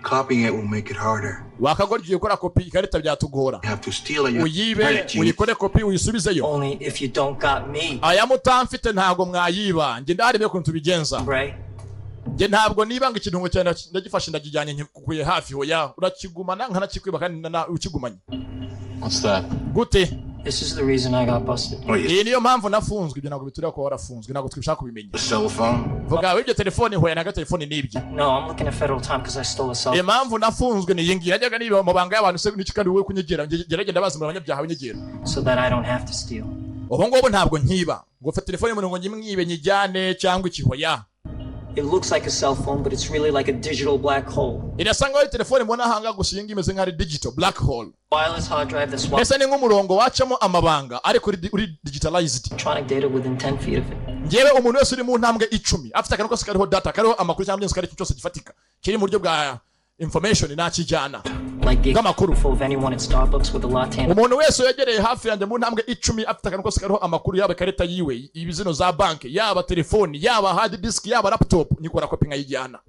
Copying it will make it harder. Wakagorgiye gukora copy ikarita byatugora. You have to steal it. Uyibe uyikore copy uyisubizeyo. Only if you don't got me. Aya mutamfite ntago mwayiba. Nge ndarebe ko tubigenza. Nge ntabwo nibanga ikintu cyane ndagifashe ndagijyanye kuye hafi hoya urakigumana nkanakikwiba kandi ukigumanye. What's that? Gute. This is the reason I got busted. Niyo mpamvu nafunzwe ibyo ntabwo biturira ko warafunzwe ntabwo twibishaka kubimenya. Cell phone. Vuga wibye telefone hoya naga telefone nibye. No, I'm looking at federal time because I stole a cell phone. Impamvu nafunzwe ni yingi najyaga niba mu banga y'abantu se n'iki kandi wowe kunyegera geragenda bazimura abanyabyaha banyegera. So that I don't have to steal. Ubu ngobo ntabwo nkiba ngo fa telefone mu ngo nyimwibe nyijyane cyangwa ikihoya. It looks like a cell phone, but it's really like a digital black hole. Irasanga ari telefone mbona hanga gushinga imeze nka digital black hole. Wireless hard drive that's ese ni nk'umurongo wacamo amabanga ariko uri digitalized. Electronic data within 10 feet of it. Ngewe umuntu wese uri mu ntambwe 10 afite akantu kose kariho data kariho amakuru cyangwa byose kari cyose gifatika kiri mu buryo bwa information nakijyana nk'amakuru of anyone at Starbucks with a latte. Umuntu wese yegereye hafi yanjye mu ntambwe 10 afite akantu kose kariho amakuru yaba kareta yiwe ibizino za bank yaba telefone yaba hard disk yaba laptop nikora copy nkayijyana.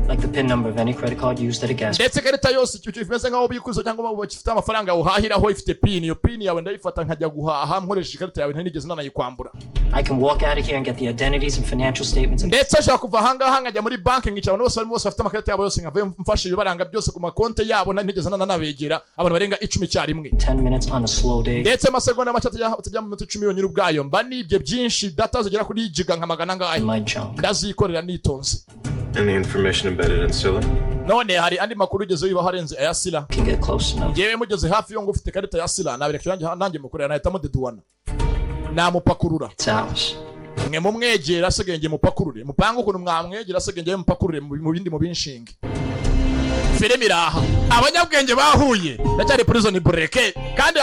Like the PIN number of any credit card used at a gas. Ndetse kareta yose icyo kimeze nkaho bikuzo cyangwa bafite amafaranga uhahiraho ifite PIN iyo PIN yawe ndayifata nkajya guhaha nkoresheje kareta yawe ntanigeze nanayikwambura. I can walk out of here and get the identities and financial statements. Ndetse ashaka kuva hanga nkajya muri bank ngicara bose barimo bose bafite amakarita yabo yose nkave mfashe ibibaranga byose ku makonte yabo ntanigeze nanabegera abantu barenga 10 cyarimwe. 10 minutes on a slow day. Ndetse amasegonda make atajya mu minota 10 yonyine ubwayo mba nibye byinshi data zigera kuri giga nka magana ngahe. Ndazikorera nitonze. Any information embedded in Scylla? None hari andi makuru ugeze wiba harenze aya Scylla. Ngewe mugeze hafi yo ngo ufite karita ya Scylla nabirekera nanjye mukorera nahitamo deduana. Namupakurura. Mwe mumwegera asegenge mupakurure. Mupanga ukuntu mwamwegera asegenge mupakurure mu bindi mu binshinge. Filimi raha. Abanyabwenge bahuye. Ndacyari prison break kandi